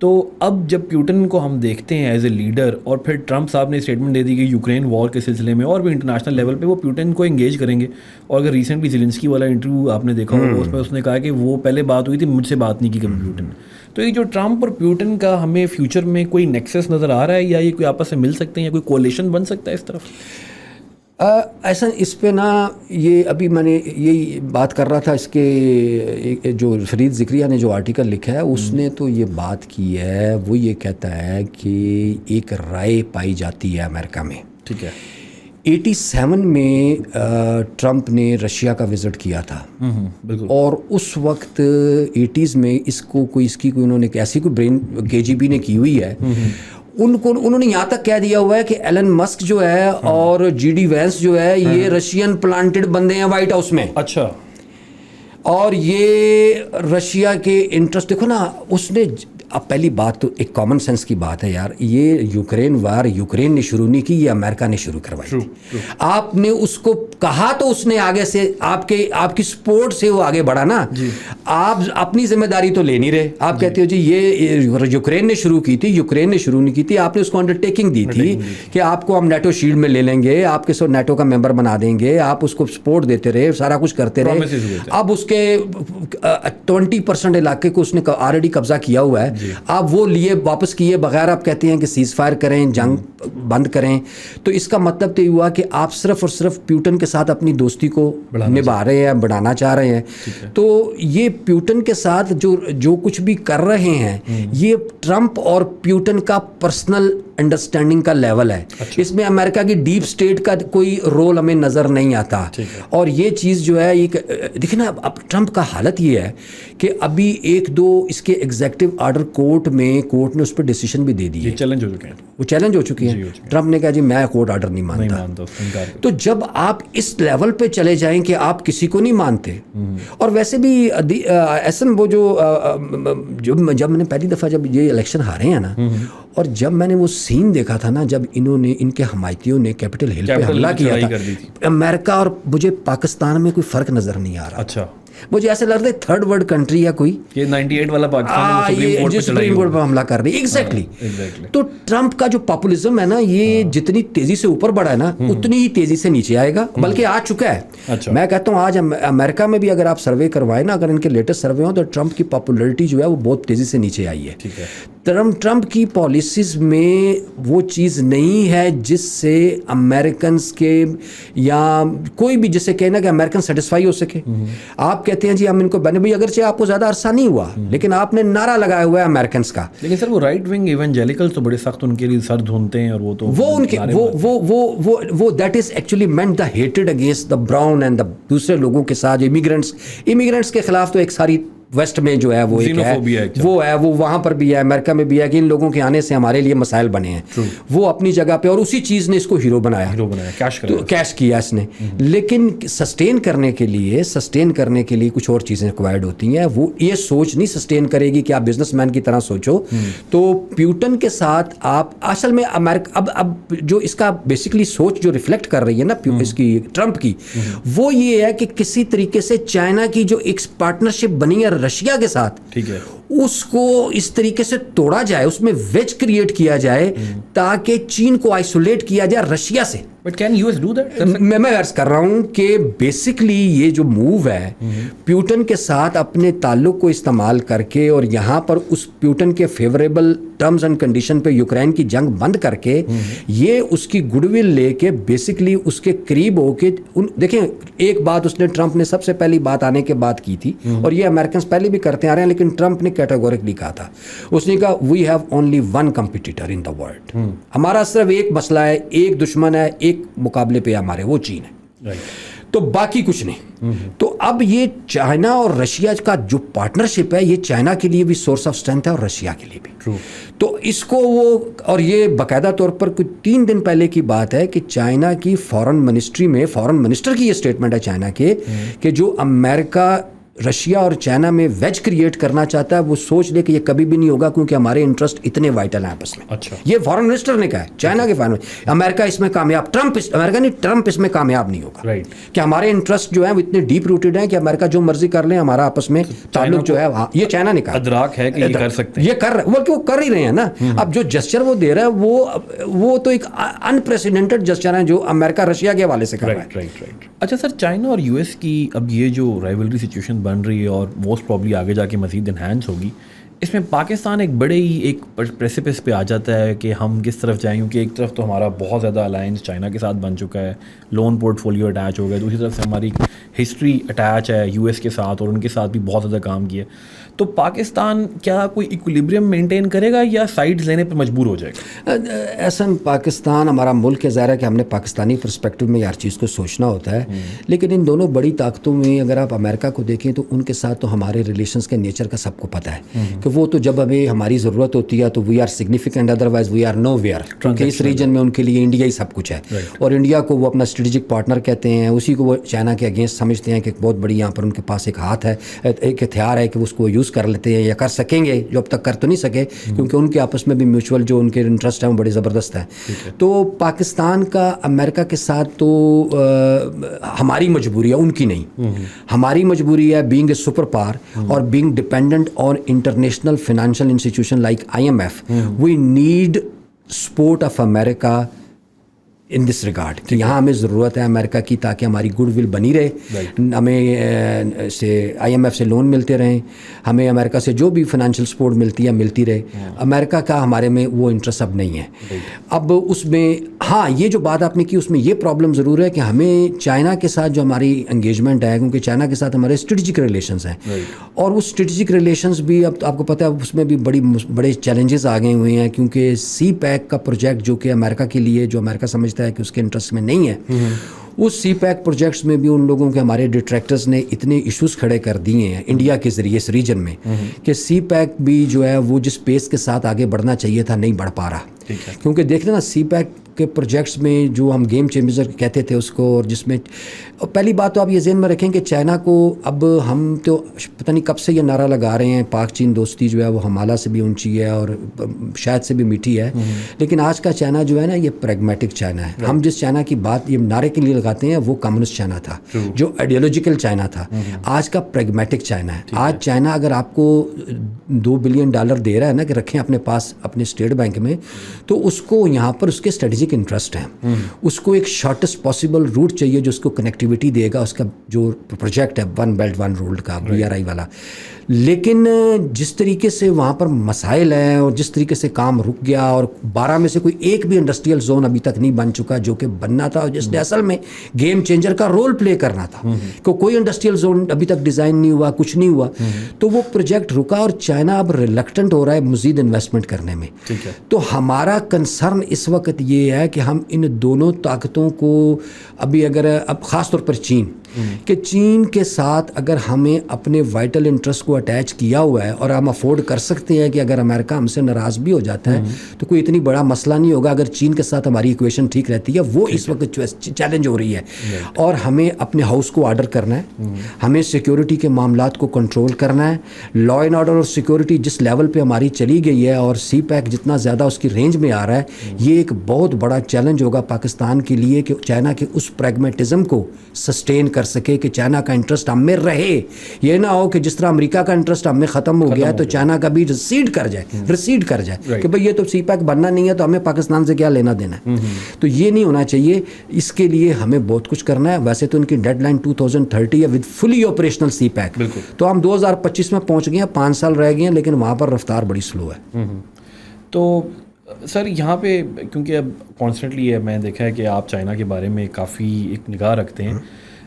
تو اب جب پیوٹن کو ہم دیکھتے ہیں ایز اے لیڈر، اور پھر ٹرمپ صاحب نے اسٹیٹمنٹ دے دی کہ یوکرین وار کے سلسلے میں اور بھی انٹرنیشنل لیول پہ وہ پیوٹن کو انگیج کریں گے. اور اگر ریسنٹلی زیلنسکی والا انٹرویو آپ نے دیکھا ہوگا، اس میں اس نے کہا کہ وہ پہلے بات ہوئی تھی، مجھ سے بات نہیں کی کبھی پیوٹن. تو یہ جو ٹرمپ اور پیوٹن کا ہمیں فیوچر میں کوئی نیکسس نظر آ رہا ہے، یا یہ کوئی آپس میں مل سکتے ہیں، یا کوئی کولیشن بن سکتا ہے اس طرف؟ ایسا اس پہ نا، یہ ابھی میں نے یہی بات کر رہا تھا، اس کے جو فرید ذکریہ نے جو آرٹیکل لکھا ہے اس نے تو یہ بات کی ہے. وہ یہ کہتا ہے کہ ایک رائے پائی جاتی ہے امریکہ میں. ٹھیک ہے. 87 میں ٹرمپ نے رشیا کا وزٹ کیا تھا، اور اس وقت 80s میں اس کی کوئی انہوں نے ایسی کوئی برین KGB نے کی ہوئی ہے. انہوں نے یہاں تک کہہ دیا ہوا ہے کہ ایلن مسک جو ہے اور GD وینس جو ہے یہ رشین پلانٹڈ بندے ہیں وائٹ ہاؤس میں. اچھا. اور یہ رشیا کے انٹرسٹ دیکھو نا، اس نے اب پہلی بات تو ایک کامن سینس کی بات ہے یار، یہ یوکرین وار یوکرین نے شروع نہیں کی، یہ امریکہ نے شروع کروائی تھی. آپ نے اس کو کہا تو اس نے آگے سے آپ کی سپورٹ سے وہ آگے بڑھا نا. آپ اپنی ذمہ داری تو لے نہیں رہے. آپ کہتے ہو جی یہ یوکرین نے شروع کی تھی، یوکرین نے شروع نہیں کی تھی. آپ نے اس کو انڈرٹیکنگ دی تھی کہ آپ کو ہم نیٹو شیلڈ میں لے لیں گے، آپ کے ساتھ نیٹو کا ممبر بنا دیں گے، آپ اس کو سپورٹ دیتے رہے، سارا کچھ کرتے رہے. اب اس کے 20% علاقے کو اس نے آلریڈی قبضہ کیا ہوا ہے. آپ وہ لیے واپس کیے بغیر آپ کہتے ہیں کہ سیز فائر کریں, جنگ بند کریں, تو اس کا مطلب تو یہ ہوا کہ آپ صرف اور صرف پیوٹن کے ساتھ اپنی دوستی کو نبھا رہے ہیں, بڑھانا چاہ رہے ہیں. تو یہ پیوٹن کے ساتھ جو کچھ بھی کر رہے ہیں یہ ٹرمپ اور پیوٹن کا پرسنل انڈرسٹینڈنگ کا لیول ہے. اس میں امریکہ کی ڈیپ اسٹیٹ کا کوئی رول ہمیں نظر نہیں آتا. اور یہ چیز جو ہے دیکھیں نا, اب ٹرمپ کا حالت یہ ہے کہ ابھی 1-2 اس کے ایگزیکٹو آرڈر کورٹ نے اس پر ڈیسیشن بھی دے دی ہے, چیلنج ہو چکے ہیں, وہ چیلنج ہو چکے ہیں. ٹرمپ نے کہا جی میں کورٹ آرڈر نہیں مانتا. تو جب آپ اس لیول پہ چلے جائیں کہ آپ کسی کو نہیں مانتے, اور ویسے بھی ایسن وہ جب میں نے پہلی دفعہ جب یہ الیکشن ہارے ہیں نا, اور جب میں نے وہ سین دیکھا تھا نا, جب انہوں نے ان کے حمایتیوں نے کیپٹل ہل پہ حملہ کیا تھا, امریکہ اور مجھے پاکستان میں کوئی فرق نظر نہیں آ رہا. اچھا, مجھے ایسے لگ رہا ہے تھرڈ ورلڈ کنٹری ہے کوئی, یہ 98 والا پاکستان یہ سپریم کورٹ پہ حملہ کر رہی ہے. ایگزیکٹلی. تو ٹرمپ کا جو پاپولزم ہے نا, یہ جتنی تیزی سے اوپر بڑھا ہے نا, اتنی ہی تیزی سے نیچے آئے گا, بلکہ آ چکا ہے. میں کہتا ہوں آج امریکہ میں بھی اگر آپ سروے کروائیں نا, اگر ان کے لیٹسٹ سروے ہوں, تو ٹرمپ کی پاپولیرٹی جو ہے وہ بہت تیزی سے نیچے آئی ہے. ٹرمپ کی پالیسیز میں وہ چیز نہیں ہے جس سے امریکنز کے یا کوئی بھی جسے کہنا کہ امریکن سیٹسفائی ہو سکے. آپ کہتے ہیں جی ہم ان کو بنے بھائی, اگرچہ آپ کو زیادہ عرصہ نہیں ہوا, لیکن آپ نے نعرہ لگایا ہوا ہے امریکنز کا. لیکن سر وہ رائٹ ونگ ایونجیلیکلز تو بڑے سخت ان کے لیے سر دھونتے ہیں, اور وہ تو وہ ان کے وہ that is actually meant the hated against the brown and the دوسرے لوگوں کے ساتھ, امیگرینٹس کے خلاف تو ایک ساری ویسٹ میں جو ہے وہ ایک ہے, وہ ہے, وہ وہاں پر بھی ہے, امریکہ میں بھی ہے, کہ ان لوگوں کے آنے سے ہمارے لیے مسائل بنے ہیں. وہ اپنی جگہ پہ, اور اسی چیز نے اس کو ہیرو بنایا, کیش کیا اس نے. لیکن سسٹین کرنے کے لیے کچھ اور چیزیں ریکوائرڈ ہوتی ہیں. وہ یہ سوچ نہیں سسٹین کرے گی کہ آپ بزنس مین کی طرح سوچو. تو پیوٹن کے ساتھ آپ اصل میں امریکہ اب جو اس کا بیسکلی سوچ جو ریفلیکٹ کر رہی ہے نا اس کی, ٹرمپ کی, وہ یہ ہے کہ کسی طریقے سے چائنا کی جو ایک پارٹنرشپ بنی ہے رشیا کے ساتھ, ٹھیک ہے, اس کو اس طریقے سے توڑا جائے, اس میں ویج کریٹ کیا جائے تاکہ چین کو آئسولیٹ کیا جائے رشیا سے. But can US do that? میں عرض کر رہا ہوں کہ بیسکلی یہ جو موو ہے پیوٹن کے ساتھ اپنے تعلق کو استعمال کر کے, اور یہاں پر اس پیوٹن کے فیوریبل ٹرمز اینڈ کنڈیشن پہ یوکرین کی جنگ بند کر کے, یہ اس کی گڈ ول لے کے بیسکلی اس کے قریب ہو کے, دیکھیں ایک بات اس نے, ٹرمپ نے سب سے پہلی بات آنے کے بعد کی تھی, اور یہ امریکنز پہلے بھی کرتے آ رہے ہیں, لیکن ٹرمپ نے کیٹیگورکلی کہا تھا, اس نے کہا we have only one competitor in the world, ہمارا صرف ایک مسئلہ ہے, ایک دشمن ہے, ایک مقابلے پہ ہمارے, وہ چین ہے, تو باقی کچھ نہیں. تو اب یہ چائنا اور رشیا کا جو پارٹنرشپ ہے, یہ چائنا کے لیے بھی سورس آف اسٹرینتھ ہے اور رشیا کے لیے بھی. تو اس کو وہ, اور یہ باقاعدہ طور پر کوئی 3 دن پہلے کی بات ہے کہ چائنا کی فارن منسٹری میں, فارن منسٹر کی یہ اسٹیٹمنٹ ہے چائنا کے, کہ جو امریکہ رشیا اور چائنا میں ویج کریٹ کرنا چاہتا ہے, وہ سوچ لے کہ یہ کبھی بھی نہیں ہوگا, کیونکہ ہمارے انٹرسٹ اتنے وائٹل ہیں آپس میں. اچھا, یہ فارن منسٹر نے کہا ہے چائنا کے فارن, امریکہ اس میں کامیاب, ٹرمپ اس میں کامیاب نہیں ہوگا, کہ ہمارے انٹرسٹ جو ہیں وہ اتنے ڈیپ روٹیڈ ہیں کہ امریکہ جو مرضی کر لیں, ہمارا آپس میں تعلق جو ہے, یہ چائنا نے کہا, ادراک ہے کہ یہ کر سکتے ہیں, یہ کر رہے, بلکہ وہ کر ہی رہے ہیں نا. اب جو جسچر وہ دے رہا ہے وہ تو ایک انپریسیڈنٹڈ جسچر ہے جو امریکہ رشیا کے حوالے سے کر رہا ہے. اچھا سر, چائنا اور یو ایس کی اب یہ جو رائیولری سچویشن بن رہی ہے, اور موسٹ پرابلی آگے جا کے مزید انہینس ہوگی, اس میں پاکستان ایک بڑے ہی ایک پریسیپس پہ آ جاتا ہے کہ ہم کس طرف جائیں, کیونکہ ایک طرف تو ہمارا بہت زیادہ الائنس چائنا کے ساتھ بن چکا ہے, لون پورٹ فولیو اٹیچ ہو گیا, دوسری طرف سے ہماری ہسٹری اٹیچ ہے یو ایس کے ساتھ, اور ان کے ساتھ بھی بہت زیادہ کام کیا. تو پاکستان کیا کوئی ایکولیبریم مینٹین کرے گا یا سائڈز لینے پہ مجبور ہو جائے گا؟ ایسا پاکستان ہمارا ملک ہے, ظاہر ہے کہ ہم نے پاکستانی پرسپیکٹو میں ہر چیز کو سوچنا ہوتا ہے, لیکن ان دونوں بڑی طاقتوں میں اگر آپ امریکہ کو دیکھیں تو ان کے ساتھ تو ہمارے ریلیشنز کے نیچر کا سب کو پتہ ہے کہ وہ تو جب ہمیں ہماری ضرورت ہوتی ہے تو we are significant, otherwise we are nowhere, کیونکہ اس ریجن میں ان کے لیے انڈیا ہی سب کچھ ہے, اور انڈیا کو وہ اپنا اسٹریٹجک پارٹنر کہتے ہیں, اسی کو وہ چائنا کے اگینسٹ سمجھتے ہیں کہ بہت بڑی یہاں پر ان کے پاس ایک ہاتھ ہے, ایک ہتھیار ہے کہ اس کو یوز کر لیتے ہیں یا کر سکیں گے, جو اب تک کر تو نہیں سکے, کیونکہ ان کے آپس میں بھی میوچول جو ان کے انٹرسٹ ہیں وہ بڑے زبردست ہیں. تو پاکستان کا امریکہ کے ساتھ تو ہماری مجبوری ہے, ان کی نہیں. ہماری مجبوری ہے بینگ اے سپر پاور اور being dependent on international financial institution like IMF. We need support of America in this regard کہ یہاں ہمیں ضرورت ہے امریکہ کی تاکہ ہماری گڈ ول بنی رہے, ہمیں سے IMF سے لون ملتے رہیں, ہمیں امریکہ سے جو بھی فائنینشیل سپورٹ ملتی ہے ملتی رہے. امریکہ کا ہمارے میں وہ انٹرسٹ اب نہیں ہے. اب اس میں ہاں یہ جو بات آپ نے کی اس میں یہ پرابلم ضرور ہے کہ ہمیں چائنا کے ساتھ جو ہماری انگیجمنٹ ہے, کیونکہ چائنا کے ساتھ ہمارے اسٹریٹجک ریلیشنز ہیں, اور وہ اسٹریٹجک ریلیشنز بھی اب آپ کو پتہ ہے اس میں بھی بڑے چیلنجز آ گئے ہوئے ہیں, کیونکہ سی پیک کا پروجیکٹ جو کہ امریکہ کے لیے جو امریکہ سمجھتا ہے کہ اس کے انٹرسٹ میں نہیں ہے, اس سی پیک پروجیکٹس میں بھی ان لوگوں کے ہمارے ڈیٹریکٹرز نے اتنے ایشوز کھڑے کر دیے ہیں انڈیا کے ذریعے اس ریجن میں کہ سی پیک بھی جو ہے وہ جس پیس کے ساتھ آگے بڑھنا چاہیے تھا نہیں بڑھ پا رہا. کیونکہ دیکھ لیں نا سی پیک کے پروجیکٹس میں جو ہم گیم چینجر کہتے تھے اس کو, اور جس میں پہلی بات تو آپ یہ ذہن میں رکھیں کہ چائنا کو اب ہم تو پتہ نہیں کب سے یہ نعرہ لگا رہے ہیں پاک چین دوستی جو ہے وہ ہمالہ سے بھی اونچی ہے اور شاید سے بھی میٹھی ہے, لیکن آج کا چائنا جو ہے نا یہ پریگمیٹک چائنا ہے. ہم جس چائنا کی بات یہ نعرے کے لیے لگاتے ہیں وہ کمیونسٹ چائنا تھا, جو آئیڈیالوجیکل چائنا تھا. آج کا پریگمیٹک چائنا ہے. آج چائنا اگر آپ کو $2 بلین دے رہا ہے نا کہ رکھیں اپنے پاس اپنے اسٹیٹ بینک میں, تو اس کو یہاں پر اس کے اسٹریٹجک انٹرسٹ ہیں, اس کو ایک شارٹیسٹ پاسبل روٹ چاہیے جو اس کو کنیکٹیوٹی دے گا, اس کا جو پروجیکٹ ہے ون بیلٹ ون روڈ کا BRI والا. لیکن جس طریقے سے وہاں پر مسائل ہیں اور جس طریقے سے کام رک گیا, اور 12 میں سے کوئی ایک بھی انڈسٹریل زون ابھی تک نہیں بن چکا جو کہ بننا تھا, اور جس نے اصل میں گیم چینجر کا رول پلے کرنا تھا, کہ کوئی انڈسٹریل زون ابھی تک ڈیزائن نہیں ہوا, کچھ نہیں ہوا, تو وہ پروجیکٹ رکا اور چائنا اب ریلکٹنٹ ہو رہا ہے مزید انویسٹمنٹ کرنے میں. تو ہمارا کنسرن اس وقت یہ ہے کہ ہم ان دونوں طاقتوں کو ابھی اگر اب خاص طور پر چین, کہ چین کے ساتھ اگر ہمیں اپنے وائٹل انٹرسٹ کو اٹیچ کیا ہوا ہے اور ہم افورڈ کر سکتے ہیں کہ اگر امریکہ ہم سے ناراض بھی ہو جاتا ہے تو کوئی اتنی بڑا مسئلہ نہیں ہوگا اگر چین کے ساتھ ہماری ایکویشن ٹھیک رہتی ہے. وہ اس وقت چیلنج ہو رہی ہے, اور ہمیں اپنے ہاؤس کو آرڈر کرنا ہے, ہمیں سیکیورٹی کے معاملات کو کنٹرول کرنا ہے. لا اینڈ آرڈر اور سیکیورٹی جس لیول پہ ہماری چلی گئی ہے اور سی پیک جتنا زیادہ اس کی رینج میں آ رہا ہے, یہ ایک بہت بڑا چیلنج ہوگا پاکستان کے لیے کہ چائنا کے اس پریگمیٹزم کو سسٹین کر سکے, کہ چائنا کا انٹرسٹ ہم میں رہے. یہ نہ ہو کہ جس طرح امریکہ کا انٹرسٹ ہم میں ختم ہو گیا ہے تو چائنا کا بھی ریسیڈ کر جائے کہ بھئی یہ تو سی پیک بننا نہیں ہے تو ہمیں پاکستان سے کیا لینا دینا ہے. تو یہ نہیں ہونا چاہیے. اس کے لیے ہمیں بہت کچھ کرنا ہے. ویسے تو ان کی ڈیڈ لائن 2030 ہے with fully operational CPEC, تو ہم 2025 میں پہنچ گئے ہیں, 5 سال رہ گئے ہیں, لیکن وہاں پر رفتار بڑی سلو ہے. تو سر یہاں پہ کیونکہ اب کانسٹنٹلی ہے, میں دیکھا ہے کہ آپ چائنا کے بارے میں کافی ایک نگاہ رکھتے ہیں.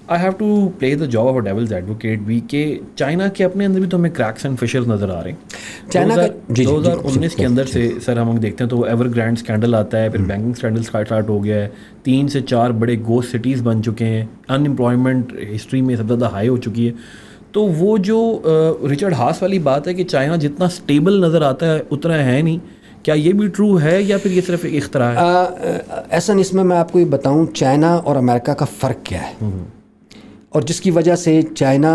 I have to play the job of a devil's advocate بھی, کہ چائنا کے اپنے اندر بھی تو ہمیں کریکس اینڈ فشرز نظر آ رہے ہیں. چائنا کا 2019 کے اندر سے سر ہم دیکھتے ہیں تو ایور گرینڈ اسکینڈل آتا ہے, پھر بینکنگ اسکینڈل اسٹارٹ ہو گیا ہے, 3 سے 4 بڑے گوسٹ سٹیز بن چکے ہیں, ان امپلائمنٹ ہسٹری میں سب سے زیادہ ہائی ہو چکی ہے. تو وہ جو رچرڈ ہاس والی بات ہے کہ چائنا جتنا اسٹیبل نظر آتا ہے اتنا ہے نہیں, کیا یہ بھی ٹرو ہے یا پھر یہ صرف ایک اختراع ہے؟ ایسا اس میں آپ کو یہ بتاؤں چائنا اور امریکہ کا فرق کیا ہے, اور جس کی وجہ سے چائنا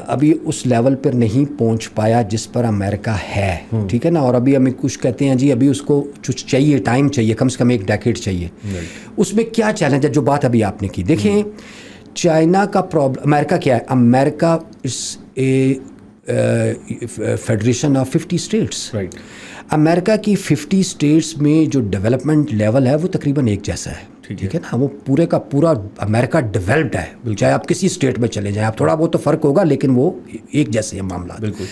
ابھی اس لیول پر نہیں پہنچ پایا جس پر امریکہ ہے. ٹھیک ہے نا, اور ابھی ہمیں کچھ کہتے ہیں جی ابھی اس کو کچھ چاہیے, ٹائم چاہیے, کم سے کم 1 ڈیکیڈ چاہیے. اس میں کیا چیلنج ہے جو بات ابھی آپ نے کی. دیکھیں چائنا کا پرابلم, امریکہ کیا ہے, امریکہ از اے فیڈریشن آف 50 اسٹیٹس. امریکہ کی 50 اسٹیٹس میں جو ڈیولپمنٹ لیول ہے وہ تقریباً ایک جیسا ہے. ٹھیک ہے نا, وہ پورے کا پورا امریکہ ڈیولپڈ ہے, چاہے آپ کسی اسٹیٹ میں چلے جائیں, آپ تھوڑا بہت تو فرق ہوگا لیکن وہ ایک جیسے ہیں معاملات. بالکل.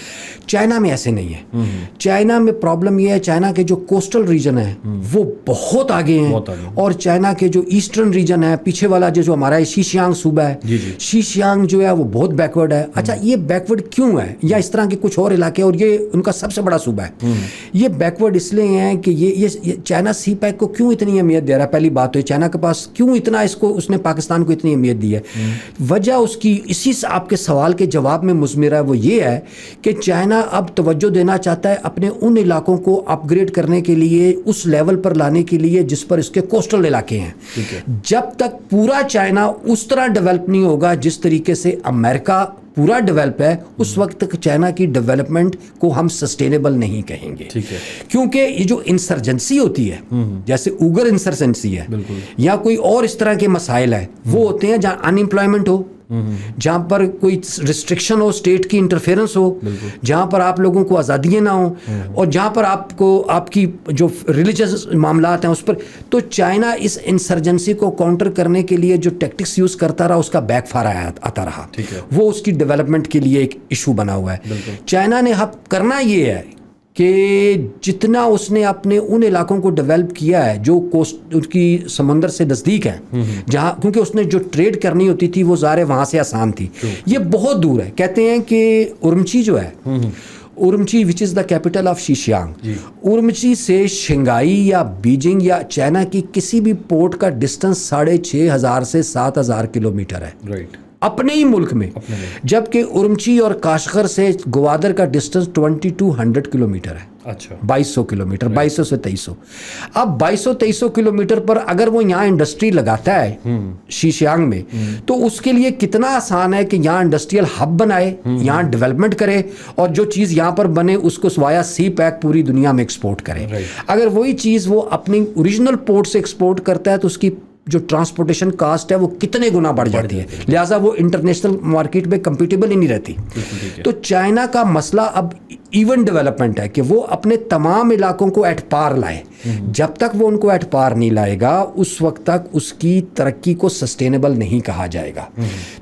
چائنا میں ایسے نہیں ہے. چائنا میں پرابلم یہ ہے, چائنا کے جو کوسٹل ریجن ہیں وہ بہت آگے ہیں, اور چائنا کے جو ایسٹرن ریجن ہے پیچھے والا جو ہمارا شیشیانگ صوبہ ہے, شیشیانگ جو ہے وہ بہت بیکورڈ ہے. اچھا یہ بیکورڈ کیوں ہے, یا اس طرح کے کچھ اور علاقے, اور یہ ان کا سب سے بڑا صوبہ ہے. یہ بیکورڈ اس لیے ہیں کہ یہ چائنا سی پیک کو کیوں اتنی اہمیت دے رہا ہے. پہلی بات تو چائنا کے پاس کیوں اتنا اس نے پاکستان کو اتنی اہمیت دی ہے. وجہ اس کی اسی سے آپ کے سوال کے جواب میں مضمر ہے, وہ یہ ہے کہ چائنا اب توجہ دینا چاہتا ہے اپنے ان علاقوں کو اپ گریڈ کرنے کے لیے, اس لیول پر لانے کے لیے جس پر اس کے کوسٹل علاقے ہیں. جب تک پورا چائنا اس طرح ڈیولپ نہیں ہوگا جس طریقے سے امریکہ پورا ڈیولپ ہے, اس وقت تک چائنا کی ڈیولپمنٹ کو ہم سسٹینیبل نہیں کہیں گے. کیونکہ یہ جو انسرجنسی ہوتی ہے, جیسے اوگر انسرجنسی ہے یا کوئی اور اس طرح کے مسائل ہیں, وہ ہوتے ہیں جہاں ان امپلائمنٹ ہو, جہاں پر کوئی ریسٹرکشن ہو, اسٹیٹ کی انٹرفیئرنس ہو, جہاں پر آپ لوگوں کو آزادیاں نہ ہوں, اور جہاں پر آپ کو آپ کی جو ریلیجس معاملات ہیں اس پر. تو چائنا اس انسرجنسی کو کاؤنٹر کرنے کے لیے جو ٹیکٹکس یوز کرتا رہا اس کا بیک فائر آتا رہا, وہ اس کی ڈیولپمنٹ کے لیے ایک ایشو بنا ہوا ہے. چائنا نے اب کرنا یہ ہے کہ جتنا اس نے اپنے ان علاقوں کو ڈیولپ کیا ہے جو کوسٹ ان کی سمندر سے نزدیک ہیں, جہاں کیونکہ اس نے جو ٹریڈ کرنی ہوتی تھی وہ ظاہر وہاں سے آسان تھی. یہ بہت دور ہے. کہتے ہیں کہ اورمچی جو ہے, اورمچی وچ از دا کیپٹل آف شیشیانگ, اورمچی سے شنگھائی یا بیجنگ یا چائنا کی کسی بھی پورٹ کا ڈسٹنس 6,500 سے 7,000 کلومیٹر ہے اپنے ہی ملک میں, جبکہ اورمچی اور کاشغر سے گوادر کا ڈسٹنس 2200 کلومیٹر ہے. اچھا, 2200 کلومیٹر, 2200 سے 2300. اب 2200-2300 کلومیٹر پر اگر وہ یہاں انڈسٹری لگاتا ہے شیشیانگ میں, تو اس کے لیے کتنا آسان ہے کہ یہاں انڈسٹریل ہب بنائے, یہاں ڈیولپمنٹ کرے, اور جو چیز یہاں پر بنے اس کو وایا سی پیک پوری دنیا میں ایکسپورٹ کرے. اگر وہی چیز وہ اپنی اوریجنل پورٹ سے ایکسپورٹ کرتا ہے تو اس کی جو ٹرانسپورٹیشن کاسٹ ہے وہ کتنے گنا بڑھ جاتی ہے, لہٰذا وہ انٹرنیشنل مارکیٹ میں کمپیٹیبل ہی نہیں رہتی. تو چائنا کا مسئلہ اب ایون ڈیولپمنٹ ہے کہ وہ اپنے تمام علاقوں کو ایٹ پار لائے. جب تک وہ ان کو ایٹ پار نہیں لائے گا اس وقت تک اس کی ترقی کو سسٹینیبل نہیں کہا جائے گا.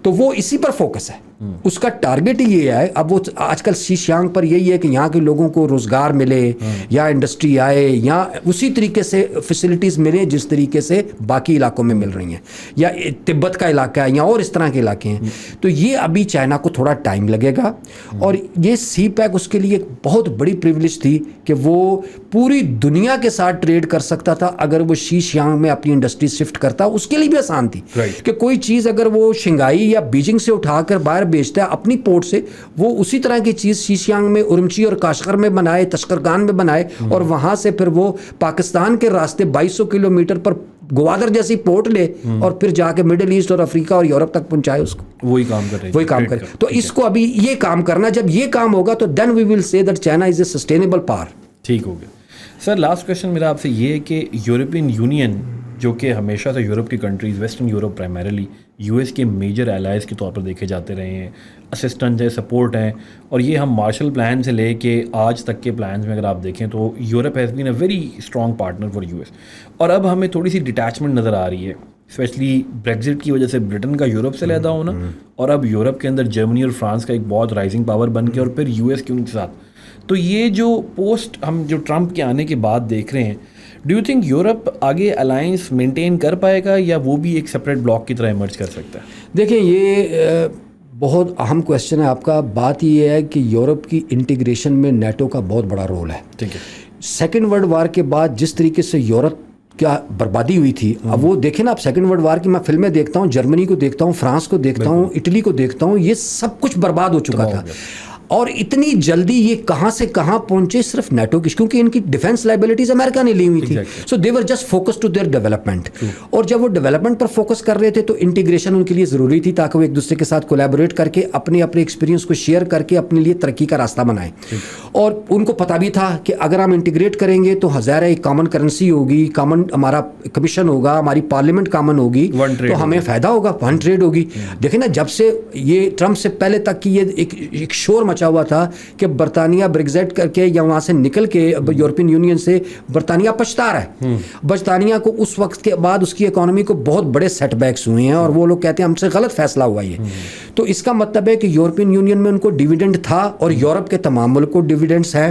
تو وہ اسی پر فوکس ہے, اس کا ٹارگٹ یہ ہے. اب وہ آج کل شیشیانگ پر یہی ہے کہ یہاں کے لوگوں کو روزگار ملے, یا انڈسٹری آئے, یا اسی طریقے سے فیسلٹیز ملے جس طریقے سے باقی علاقوں میں مل رہی ہیں, یا تبت کا علاقہ ہے یا اور اس طرح کے علاقے ہیں. تو یہ ابھی چائنا کو تھوڑا ٹائم لگے گا, اور یہ سی پیک اس کے لیے ایک بہت بڑی پریویلیج تھی کہ وہ پوری دنیا کے ساتھ ٹریڈ کر سکتا تھا. اگر وہ شیشیانگ میں اپنی انڈسٹری شفٹ کرتا اس کے لیے بھی آسان تھی کہ کوئی چیز اگر وہ شنگھائی یا بیجنگ سے اٹھا کر باہر بیچتا ہے اپنی پورٹ سے, وہ اسی طرح کی چیز شیشیانگ میں, اورمچی اور کاشغر میں بنائے, تشقرگان میں بنائے, اور وہاں سے پھر وہ پاکستان کے راستے 2200 کلومیٹر پر گوادر جیسی پورٹ لے, اور پھر جا کے مڈل ایسٹ اور افریقہ اور یورپ تک پہنچائے اس کو. وہی کام کرے. تو اس کو ابھی یہ کام کرنا, جب یہ کام ہوگا تو دین وی ول سے that China is a sustainable power. ٹھیک ہو گیا. سر لاسٹ کویشچن میرا آپ سے یہ ہے کہ یورپین یونین جو کہ ہمیشہ سے یورپ کی countries, western Europe primarily you S کے میجر الائز کے طور پر دیکھے جاتے رہے ہیں, اسسٹنٹ ہیں, سپورٹ ہیں, اور یہ ہم مارشل پلان سے لے کے آج تک کے پلانز میں اگر آپ دیکھیں تو Europe has been a very strong partner for U S. اور اب ہمیں تھوڑی سی ڈیٹیچمنٹ نظر آ رہی ہے, اسپیشلی بریگزٹ کی وجہ سے برٹن کا یورپ سے علیحدہ ہونا, اور اب یورپ کے اندر جرمنی اور فرانس کا ایک بہت رائزنگ پاور بن کے, اور پھر یو ایس کے ان کے ساتھ. تو یہ جو پوسٹ ہم جو ٹرمپ کے آنے کے بعد دیکھ رہے ہیں, ڈو یو تھنک یورپ آگے الائنس مینٹین کر پائے گا, یا وہ بھی ایک سپریٹ بلاک کی طرح ایمرج کر سکتا ہے؟ دیکھیں, یہ بہت اہم کویشچن ہے آپ کا. بات یہ ہے کہ یورپ کی انٹیگریشن میں نیٹو کا بہت بڑا رول ہے. ٹھیک ہے. سیکنڈ ورلڈ وار کے بعد جس طریقے سے یورپ کیا بربادی ہوئی تھی, اب وہ دیکھیں نا, آپ سیکنڈ ورلڈ وار کی میں فلمیں دیکھتا ہوں, جرمنی کو دیکھتا ہوں, فرانس کو دیکھتا ہوں, اٹلی کو دیکھتا ہوں, یہ سب کچھ برباد ہو چکا تھا. اور اتنی جلدی یہ کہاں سے کہاں پہنچے صرف نیٹو کی, کیونکہ ان کی ڈیفینس لائبلٹیز امریکہ نے لی ہوئی تھی. So they were just focus to their development. اور جب وہ ڈیولپمنٹ پر فوکس کر رہے تھے تو انٹیگریشن ان کے لیے ضروری تھی, تاکہ وہ ایک دوسرے کے ساتھ کولیبوریٹ کر کے اپنے ایکسپیرینس کو شیئر کر کے اپنے لیے ترقی کا راستہ بنائیں. اور ان کو پتہ بھی تھا کہ اگر ہم انٹیگریٹ کریں گے تو ظاہر ہے ایک کامن کرنسی ہوگی, کامن ہمارا کمیشن ہوگا, ہماری پارلیمنٹ کامن ہوگی, تو ہمیں فائدہ ہوگا, ون ٹریڈ ہوگی. دیکھیں نا, جب سے یہ ٹرمپ سے پہلے تک کی یہ ایک شور مچا ہوا تھا کہ برطانیہ بریگزٹ کر کے یا وہاں سے نکل کے یورپین یونین سے برطانیہ پچھتا رہا ہے. برطانیہ کو اس وقت کے بعد اس کی اکانومی کو بہت بڑے سیٹ بیکس ہوئے ہیں, اور وہ لوگ کہتے ہیں ہم سے غلط فیصلہ ہوا یہ. تو اس کا مطلب ہے کہ یورپین یونین میں ان کو ڈیویڈنڈ تھا, اور یورپ کے تمام ملک کو ڈیویڈنڈس ہے.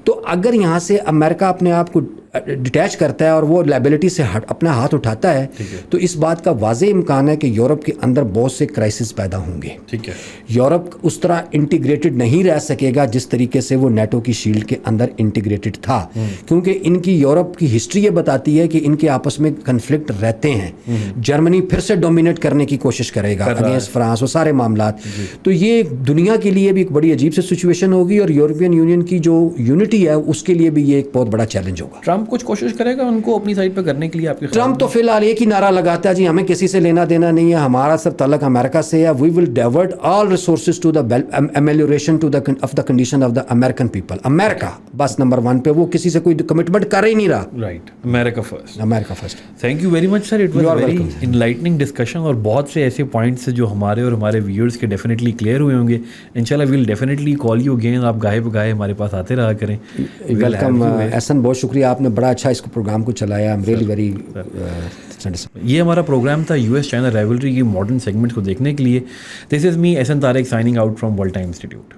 تو اگر یہاں سے امریکہ اپنے آپ کو ڈیٹیچ کرتا ہے اور وہ لائبلٹی سے اپنا ہاتھ اٹھاتا ہے, تو اس بات کا واضح امکان ہے کہ یورپ کے اندر بہت سے کرائسس پیدا ہوں گے. ٹھیک ہے. یورپ اس طرح انٹیگریٹڈ نہیں رہ سکے گا جس طریقے سے وہ نیٹو کی شیلڈ کے اندر انٹیگریٹڈ تھا, کیونکہ ان کی یورپ کی ہسٹری یہ بتاتی ہے کہ ان کے آپس میں کنفلکٹ رہتے ہیں. جرمنی پھر سے ڈومینیٹ کرنے کی کوشش کرے گا اگینسٹ فرانس, وہ سارے معاملات. تو یہ دنیا کے لیے بھی ایک بڑی عجیب سی سچویشن ہوگی, اور یورپین یونین کی جو یونٹی ہے اس کے لیے بھی یہ ایک بہت بڑا چیلنج ہوگا. ٹرمپ کچھ کوشش کرے گا ان کو اپنی سائڈ پہ کرنے کے لیے آپ کے ٹرمپ تو فی الحال ایک ہی نعرہ لگاتا ہے جی ہمیں کسی سے لینا دینا نہیں ہے, ہمارا صرف تعلق امریکہ سے ہے. We will divert all resources to the amelioration of the condition of the American people. America بس نمبر 1 پہ, وہ کسی سے کوئی کمٹمنٹ کر ہی نہیں رہا. Right, America first. America first. Thank you very much sir, it was very enlightening discussion, اور بہت سے ایسے پوائنٹس جو ہمارے اور ہمارے ویورس کے ڈیفینیٹلی کلیئر ہوئے ہوں گے. انشاءاللہ we'll definitely call you again, آپ گاہے بگاہے ہمارے پاس آتے رہا کریں. ویلکم احسن, بہت شکریہ, آپ نے بڑا اچھا اس پروگرام کو چلایا. I am really very. یہ ہمارا پروگرام تھا US چائنا رائیولری کی ماڈرن سیگمنٹ کو دیکھنے کے لیے. This is me Ahsan Tariq signing out from World Time institute.